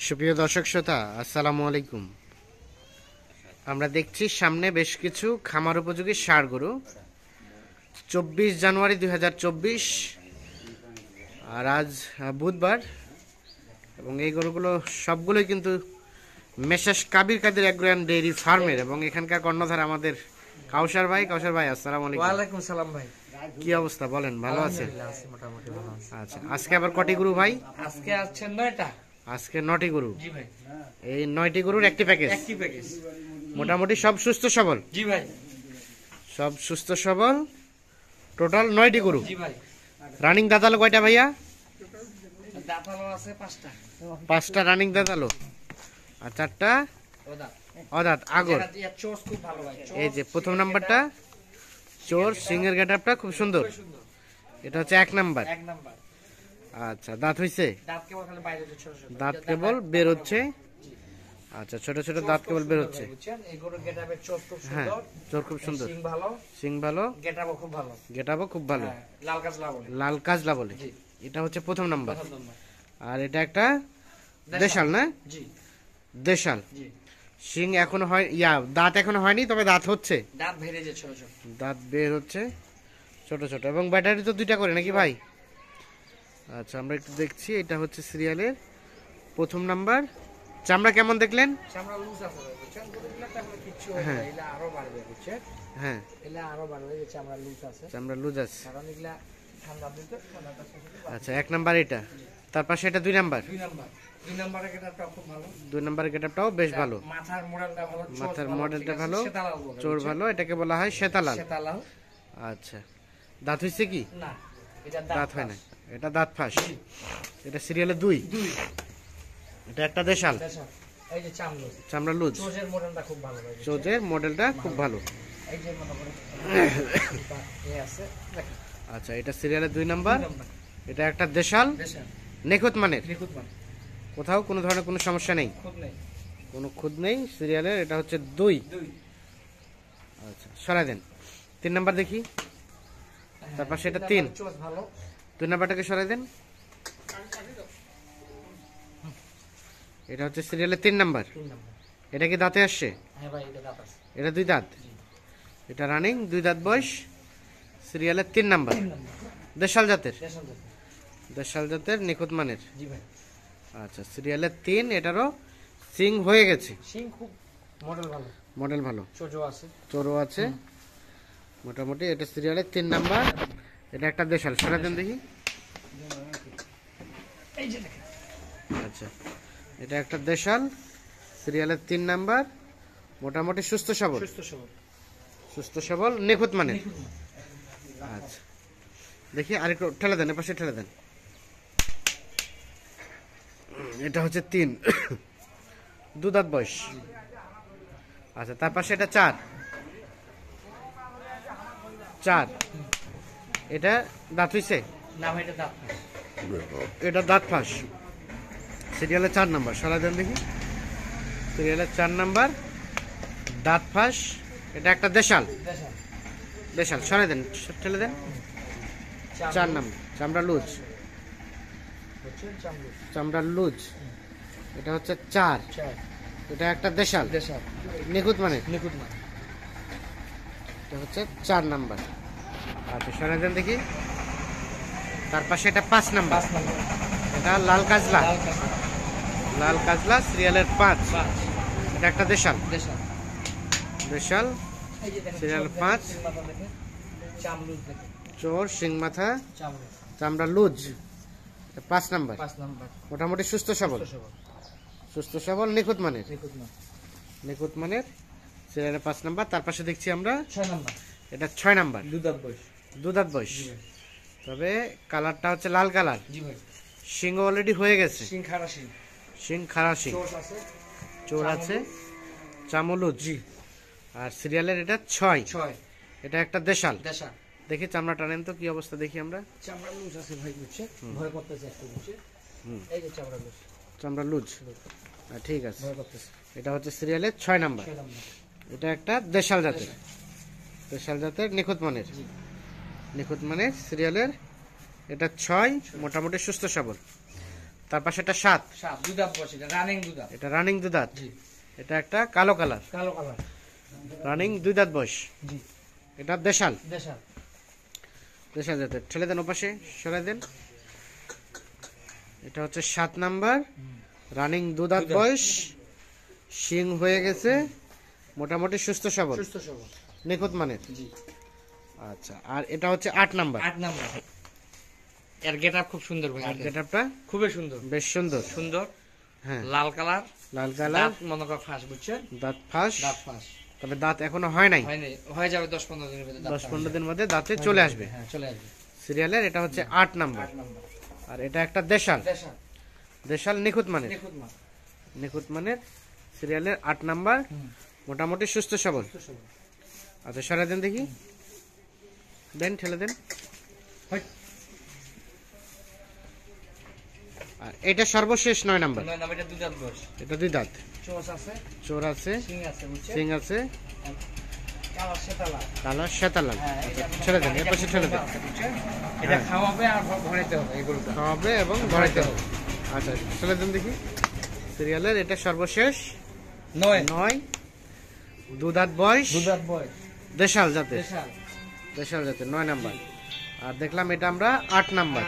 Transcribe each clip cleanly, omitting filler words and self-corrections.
সুপ্রিয় দর্শক শ্রোতা, আসসালামু আলাইকুম। আমরা দেখছি সামনে বেশ কিছু খামার উপযোগী ষাঁড় গরু। 24 জানুয়ারি 2024 আর আজ বুধবার, এবং এই গরুগুলো সবগুলোই কিন্তু Messrs Kabir Kader agro and dairy ফার্মের, এবং এখানকার কর্ণধার আমাদের কাউসার ভাই। কাউসার ভাই, আসসালামু আলাইকুম। ওয়ালাইকুম সালাম ভাই। কি অবস্থা বলেন, ভালো আছেন? মোটামুটি ভালো আছি। আচ্ছা, আজকে আবার কটি গরু ভাই? আজকে আছে 9টা। আজকে 9টি গরু। জি ভাই। এই 9টি গরুর একটি প্যাকেজ। একটি প্যাকেজ। মোটামুটি সব সুস্থ সবল। জি ভাই। সব সুস্থ সবল, টোটাল 9টি গরু। জি ভাই। রানিং দাঁতালো কয়টা ভাইয়া? দাঁতালো আছে 5টা। 5টা রানিং দাঁতালো আর 4টা ওদা। অদাঁত আগর। এটা চোস খুব ভালো ভাই। এই যে প্রথম নাম্বারটা চোর, সিংহের গেটআপটা খুব সুন্দর। এটা হচ্ছে 1 নাম্বার। 1 নাম্বার। আচ্ছা, দাঁত হইছে? দাঁত কেবল খালি বাইরে হচ্ছে, ছোট ছোট। দাঁত কেবল বের হচ্ছে। আচ্ছা, ছোট ছোট দাঁত কেবল বের হচ্ছে। বুঝছেন, এই গরুর গেটআপের চোস খুব হ্যাঁ, সুন্দর। চোর খুব সুন্দর, সিং ভালো, সিং ভালো, গেটআপও খুব ভালো। গেটআপও খুব ভালো। হ্যাঁ, লাল কাজলা বলে। লাল কাজলা বলে। জি। এটা হচ্ছে প্রথম নাম্বার। প্রথম নাম্বার। আর এটা একটা দেশাল না? জি। দেশাল। জি। সিং এখনো হয়, দাঁত এখনো হয়নি, তবে দাঁত হচ্ছে। দাঁত ভেড়ে যে ছোট ছোট। দাঁত বের হচ্ছে ছোট ছোট, এবং ব্যাটারি তো 2টা করে নাকি ভাই? আচ্ছা, আমরা একটু দেখছি। এটা হচ্ছে সিরিয়ালের প্রথম নাম্বার। চামড়া কেমন দেখলেন? চামড়া লুজ আছে ভাই, বুঝছেন? গরুগুলা তাহলে কিচ্ছু হবে হ্যাঁ। না, এলা আরো বাড়বে, বুঝছেন? হ্যাঁ, এলা আরো বাড়বে, এই যে চামড়া লুজ আছে। চামড়া লুজ আছে। কারণ এগুলা ঠান্ডা দিতে ঠান্ডাটা শেষে দিতে। আচ্ছা, 1 নাম্বার এটা। তার পাশে এটা 2 নাম্বার। 2 নাম্বার। 2 নাম্বারে গেটআপটা খুব ভালো। 2 নাম্বারের গেটআপটাও বেশ ভালো। মাথার মডেলটা ভালো, মাথার মডেলটা ভালো, সেতালাল বলে। চোর ভালো। এটাকে বলা হয় শ্বেতালাল। সেতালাল। আচ্ছা, দাঁত হইছে কি? না, এটা দাঁত হয় না, এটা দাঁত ফাঁস। এটা সিরিয়ালে 2। এটা একটা দেশাল। এই যে চামড়া, চামড়া লুজ। চোজের মডেলটা খুব ভালো ভাই। চোজের মডেলটা খুব ভালো। এই যে মনে করেন এই আছে, দেখেন। আচ্ছা, এটা সিরিয়ালের 2 নাম্বার। 2 নাম্বার। এটা একটা দেশাল, দেশাল। নিখুঁত মানের। নিখুঁত মান। কোথাও কোনো ধরনের কোনো সমস্যা নেই, খুব নেই। কোনো খুদ নেই সিরিয়ালের। এটা হচ্ছে 2। 2। আচ্ছা, সরাই দেন। 3 নাম্বার দেখি। তারপর সেটা 3। চোজ ভালো। 2 নাম্বারটাকে সরাই দেন। এটা হচ্ছে সিরিয়ালের 3 নাম্বার। 3 নাম্বার। এটা কি দাঁতে আসছে? হ্যাঁ ভাই, এটা দাঁত আছে। এটা 2 দাঁত। এটা রানিং 2 দাঁত বয়স, সিরিয়ালের 3 নাম্বার। 3 নাম্বার। দেশাল জাতের। দেশাল জাতের। দেশাল জাতের নিখুঁত মানের। জি ভাই। আচ্ছা, সিরিয়ালের 3। এটারও সিং হয়ে গেছে। সিং খুব মডেল ভালো। মডেল ভালো, চোজও আছে। চোরও আছে মোটামুটি। এটা সিরিয়ালের 3 নাম্বার। এটা একটা দেশাল, সরা দেন দেখি। এই যে দেখেন। আচ্ছা, এটা একটা দেশাল, সিরিয়ালের 3 নাম্বার। মোটামুটি সুস্থ সবল, সুস্থ সবল। সুস্থ সবল, নিখুঁত মানের। নিখুঁত মান। আচ্ছা, দেখি আরেকটু ঠেলে দেন, এপাশে ঠেলে দেন। এটা হচ্ছে 3, 2 দাঁত বয়স। আচ্ছা, তার পাশে এটা 4। এটা দাঁত হইছে? না ভাই, এটা দাঁত না। এটা দাঁত ফাঁস। সিরিয়ালের 4 নাম্বার, সরা দেন দেখি। সিরিয়ালের 4 নাম্বার, দাঁত ফাঁস। এটা একটা দেশাল। দেশাল। দেশাল, সরাই দেন, ঠেলে দেন। 4 নাম্বার, চামড়া লুজ। বুঝছেন, চামড়া। চামড়া লুজ। এটা হচ্ছে 4। 4। এটা একটা দেশাল, দেশাল। নিখুঁত মানে। নিখুঁত মান। এটা হচ্ছে 4 নাম্বার। আচ্ছা, সরাই দেন দেখি। তার পাশে এটা 5 নাম্বার। 5 নাম্বার। এটা লাল কাজলা। লাল কাজলা। লাল কাজলা, সিরিয়ালের 5। 5। এটা একটা দেশাল। দেশাল। দেশাল, এই যে দেখেন, সিরিয়াল চোখ দেখেন, 5। সিং মাথা দেখেন, চামড়া দেখেন। চোর, সিং মাথা, চামড়া। চামড়া লুজ। 5 নাম্বার। 5 নাম্বার। মোটামুটি সুস্থ সবল, সুস্থ সবল। সুস্থ সবল, নিখুঁত মানের। নিখুঁত মান। নিখুঁত মানের, সিরিয়ালের 5 নাম্বার। তার পাশে দেখছি আমরা 6 নাম্বার। এটা 6 নাম্বার। 2 দাঁত বয়স। 2 দাঁত বয়স, তবে কালারটা হচ্ছে লাল কালার। জি ভাই। সিং অলরেডি হয়ে গেছে। সিং খাড়া সিং। সিং খাড়া সিং, চোষ আছে। চোর আছে, চামলুজ। আর সিরিয়ালের এটা 6। 6। এটা একটা দেশাল। দেশাল। দেখি চামড়া টানেন তো, কি অবস্থা দেখি আমরা। চামড়া লুজ আছে ভাই, বুঝছে? ভয় করতেছে একটু, বুঝছে? এই যে চামড়া লুজ। চামড়া লুজ, ঠিক আছে। ভয় করতেছে। এটা হচ্ছে সিরিয়ালের 6 নাম্বার। 6 নাম্বার। এটা একটা দেশাল জাতের, দেশাল জাতের নিখুঁত মানের। নিখুঁত মানের সিরিয়ালের এটা 6, মোটামুটি সুস্থ সবল। তার পাশে একটা 7, দুই দাঁত বয়স, এটা রানিং দুই দাঁত। এটা রানিং 2 দাঁত। জি। এটা একটা কালো কালার, কালো কালার। রানিং 2 দাঁত বয়স। জি। এটা দেশাল, দেশাল। দেশাল জাতের। ঠেলে দেন ওপাশে, সরাই দেন। এটা হচ্ছে 7 নাম্বার, রানিং 2 দাঁত বয়স, শিং হয়ে গেছে, মোটামুটি সুস্থ সবল, সুস্থ সবল, নিখুঁত মানের। জি। আচ্ছা, আর এটা হচ্ছে 8 নাম্বার। 8 নাম্বার। এর গেটআপ খুব সুন্দর ভাই, আর গেটআপটা খুবই সুন্দর, বেশ সুন্দর। সুন্দর। হ্যাঁ, লাল কালার, লাল কালার, মনে কর ফাঁস, বুঝছেন? দাঁত ফাঁস, দাঁত ফাঁস। তবে দাঁত এখনো হয় নাই, হয়নি, হয়ে যাবে 10-15 দিনের ভিতরে। 10-15 দিনের মধ্যে দাঁতে চলে আসবে। হ্যাঁ, চলে আসবে। সিরিয়ালের এটা হচ্ছে 8 নাম্বার। 8 নাম্বার। আর এটা একটা দেশাল, দেশাল, দেশাল নিখুঁত মানের, নিখুঁত মাল। নিখুঁত মানের। সিরিয়ালের 8 নাম্বার, মোটামুটি সুস্থ সবল। সুস্থ সবল। আচ্ছা, সরাই দেন দেখি, দেন, ঠেলে দেন। হয়। আর এটা সর্বশেষ 9 নাম্বার। 9 নাম্বার, এটা দুই দাঁত বয়স। এটা 2 দাঁত, চোষ আছে, চোর আছে, সিং আছে, বুঝছেন? সিং আছে, কালার সেতালা। কালার শ্বেতালাল। হ্যাঁ, আচ্ছা, এটা ছেড়ে দেন, এর পাশে ছেড়ে দেন। বুঝছেন? এটা খাওয়াবে আর ভরাইতে হবে, এগুলো খাওয়াবে এবং ভরাইতে হবে। আচ্ছা, ছেড়ে দেন দেখি। সিরিয়ালের এটা সর্বশেষ 9, 2 দাঁত বয়স, দুই দাঁত বয়স, দেশাল জাতের, দেশাল। দেশাল জাতের 9 নাম্বার। আর দেখলাম এটা আমরা 8 নাম্বার।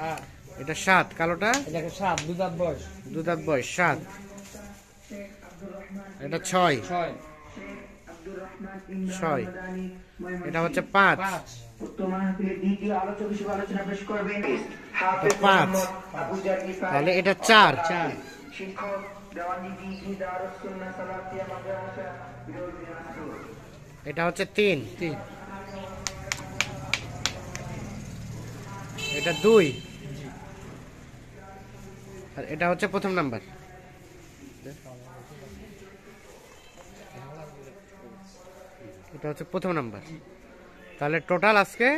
আর এটা 7, কালোটা এটাকে 7, দুই দাঁত বয়স, 2 দাঁত বয়স, 7। এটা 6, 6। এটা হচ্ছে 5, 5। এটা 5। তাহলে এটা 4, 4। এটা হচ্ছে 3, 3। এটা 2, আর এটা হচ্ছে প্রথম নাম্বার। এটা হচ্ছে প্রথম নাম্বার। তাহলে টোটাল আজকে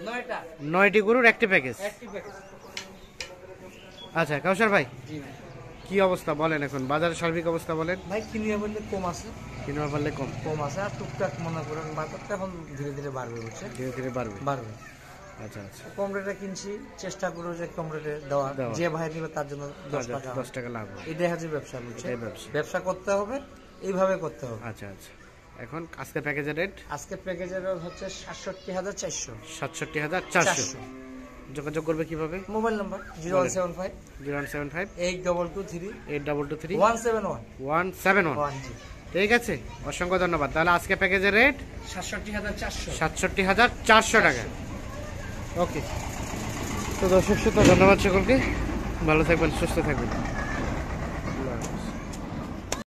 9টা 9টি গরুর একটি প্যাকেজ। Active package. আচ্ছা, কাউসার ভাই, জি ভাই। কি অবস্থা বলেন, এখন বাজারের সার্বিক অবস্থা বলেন। ভাই কিনিয়ে বললে কম আছে, কিনবা পারলে কম, কম আছে। আর টুকটাক মনে করেন বাজারটা এখন ধীরে ধীরে বাড়বে, বুঝছেন? ধীরে ধীরে বাড়বে। বাড়বে। আচ্ছা, আচ্ছা, কম রেটে কিনছি, চেষ্টা করবো যে কম রেটে দেওয়া, দেওয়া। যে ভাই নিবে তার জন্য 10 টাকা 10 টাকা লাভ হবে। এটাই হচ্ছে ব্যবসা, বুঝছেন? এটাই ব্যবসা। ব্যবসা করতে হবে, এইভাবে করতে হবে। আচ্ছা, আচ্ছা, এখন আজকে প্যাকেজের রেট আজকে প্যাকেজের হচ্ছে 67,400। 67,400। যোগাযোগ করবে কিভাবে? Mobile number 0175 0175 8223 8223 171 171। জি। ঠিক আছে, অসংখ্য ধন্যবাদ। তাহলে আজকে প্যাকেজের রেট 67,400। 67,400 টাকা। ওকে, তো দর্শক শ্রোতা, ধন্যবাদ সকলকে, ভালো থাকবেন, সুস্থ থাকবেন। আল্লাহ হাফেজ।